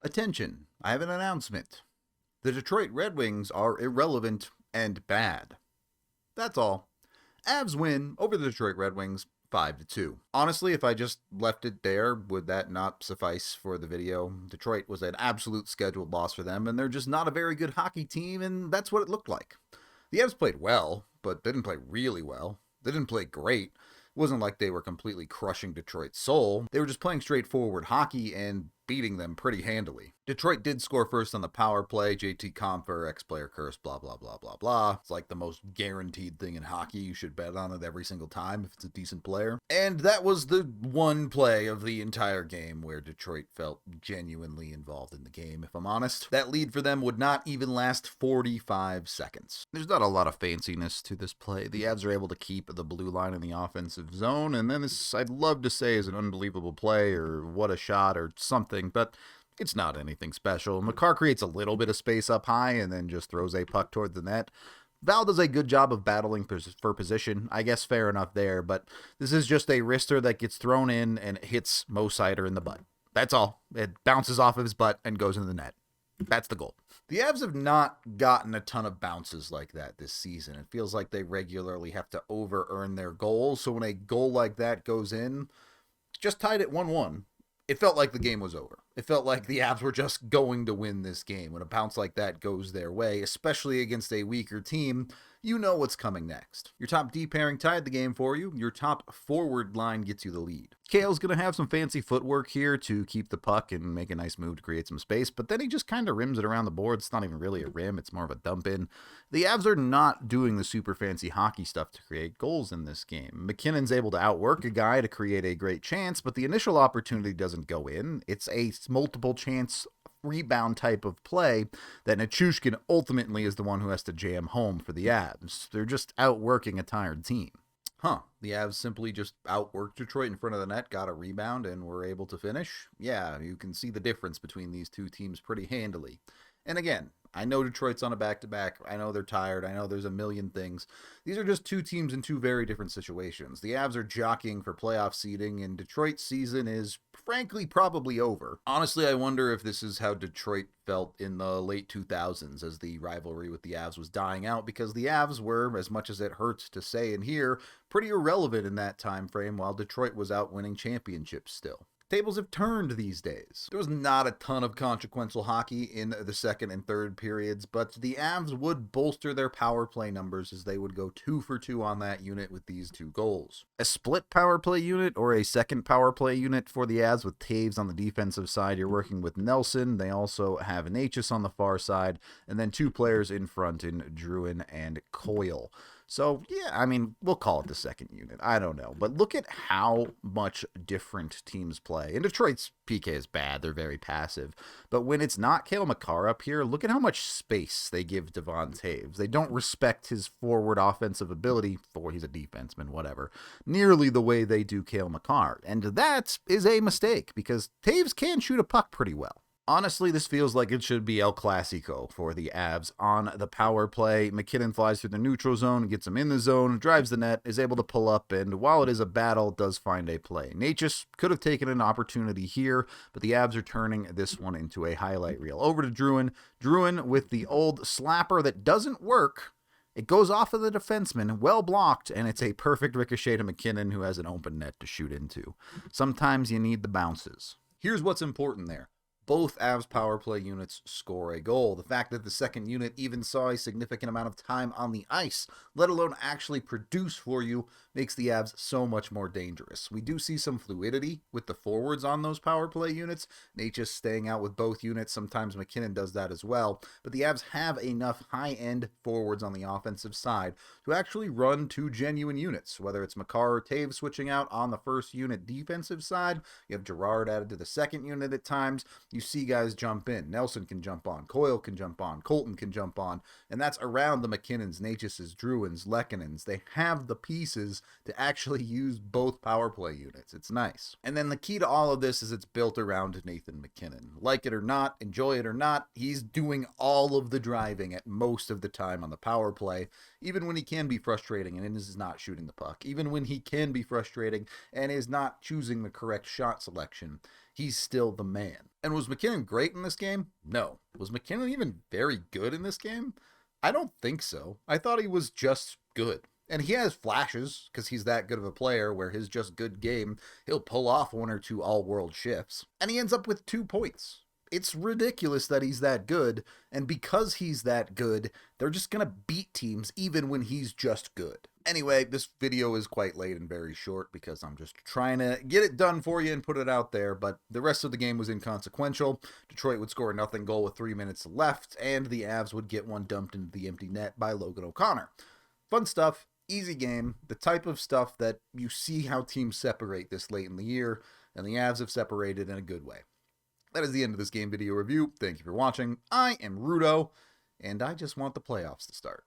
Attention, I have an announcement. The Detroit Red Wings are irrelevant and bad. That's all. Avs win over the Detroit Red Wings 5-2. Honestly, if I just left it there, would that not suffice for the video? Detroit was an absolute scheduled loss for them, and they're just not a very good hockey team, and that's what it looked like. The Avs played well, but didn't play really well. They didn't play great. It wasn't like they were completely crushing Detroit's soul. They were just playing straightforward hockey and beating them pretty handily. Detroit did score first on the power play. JT Compher, ex-player curse, blah, blah, blah, blah, blah. It's like the most guaranteed thing in hockey. You should bet on it every single time if it's a decent player. And that was the one play of the entire game where Detroit felt genuinely involved in the game, if I'm honest. That lead for them would not even last 45 seconds. There's not a lot of fanciness to this play. The Avs are able to keep the blue line in the offensive zone, and then this, I'd love to say, is an unbelievable play or what a shot or something, but it's not anything special. Makar creates a little bit of space up high and then just throws a puck toward the net. Val does a good job of battling for position. I guess fair enough there, but this is just a wrister that gets thrown in and hits Mo Seider in the butt. That's all. It bounces off of his butt and goes into the net. That's the goal. The Avs have not gotten a ton of bounces like that this season. It feels like they regularly have to over-earn their goals, so when a goal like that goes in, just tied at 1-1. It felt like the game was over. It felt like the Avs were just going to win this game. When a bounce like that goes their way, especially against a weaker team, you know what's coming next. Your top D pairing tied the game for you. Your top forward line gets you the lead. Cale's going to have some fancy footwork here to keep the puck and make a nice move to create some space, but then he just kind of rims it around the board. It's not even really a rim. It's more of a dump in. The Avs are not doing the super fancy hockey stuff to create goals in this game. MacKinnon's able to outwork a guy to create a great chance, but the initial opportunity doesn't go in. It's a multiple chance rebound type of play that Nichushkin ultimately is the one who has to jam home for the Avs. They're just outworking a tired team. The Avs simply just outworked Detroit in front of the net, got a rebound, and were able to finish? Yeah, you can see the difference between these two teams pretty handily. And again, I know Detroit's on a back-to-back. I know they're tired. I know there's a million things. These are just two teams in two very different situations. The Avs are jockeying for playoff seeding, and Detroit's season is, frankly, probably over. Honestly, I wonder if this is how Detroit felt in the late 2000s as the rivalry with the Avs was dying out, because the Avs were, as much as it hurts to say and hear, pretty irrelevant in that time frame while Detroit was out winning championships still. Tables have turned these days. There was not a ton of consequential hockey in the second and third periods, but the Avs would bolster their power play numbers as they would go 2 for 2 on that unit with these 2 goals. A split power play unit or a second power play unit for the Avs with Taves on the defensive side. You're working with Nelson. They also have Necas on the far side, and then 2 players in front in Drouin and Coyle. So, yeah, I mean, we'll call it the second unit. I don't know. But look at how much different teams play. And Detroit's PK is bad. They're very passive. But when it's not Cale Makar up here, look at how much space they give Devon Taves. They don't respect his forward offensive ability, for he's a defenseman, whatever, nearly the way they do Cale Makar. And that is a mistake, because Taves can shoot a puck pretty well. Honestly, this feels like it should be El Clasico for the Avs on the power play. MacKinnon flies through the neutral zone, gets him in the zone, drives the net, is able to pull up, and while it is a battle, does find a play. Necas could have taken an opportunity here, but the Avs are turning this one into a highlight reel. Over to Drouin. Drouin with the old slapper that doesn't work. It goes off of the defenseman, well blocked, and it's a perfect ricochet to MacKinnon, who has an open net to shoot into. Sometimes you need the bounces. Here's what's important there. Both Avs power play units score a goal. The fact that the second unit even saw a significant amount of time on the ice, let alone actually produce for you, makes the Avs so much more dangerous. We do see some fluidity with the forwards on those power play units. Necas staying out with both units. Sometimes MacKinnon does that as well. But the Avs have enough high-end forwards on the offensive side to actually run 2 genuine units, whether it's Makar or Taves switching out on the first unit defensive side. You have Girard added to the second unit at times. You see guys jump in. Nelson can jump on. Coyle can jump on. Colton can jump on. And that's around the MacKinnons, Necas, Drouins, Lekkonens. They have the pieces to actually use both power play units. It's nice. And then the key to all of this is it's built around Nathan MacKinnon. Like it or not, enjoy it or not, he's doing all of the driving at most of the time on the power play, even when he can be frustrating and is not shooting the puck, even when he can be frustrating and is not choosing the correct shot selection. he's still the man. And was MacKinnon great in this game? No. Was MacKinnon even very good in this game? I don't think so. I thought he was just good. And he has flashes, because he's that good of a player, where his just good game, he'll pull off 1 or 2 all-world shifts. And he ends up with 2 points. It's ridiculous that he's that good, and because he's that good, they're just gonna beat teams even when he's just good. Anyway, this video is quite late and very short because I'm just trying to get it done for you and put it out there, but the rest of the game was inconsequential. Detroit would score a nothing goal with 3 minutes left, and the Avs would get one dumped into the empty net by Logan O'Connor. Fun stuff, easy game, the type of stuff that you see how teams separate this late in the year, and the Avs have separated in a good way. That is the end of this game video review. Thank you for watching. I am Rudo, and I just want the playoffs to start.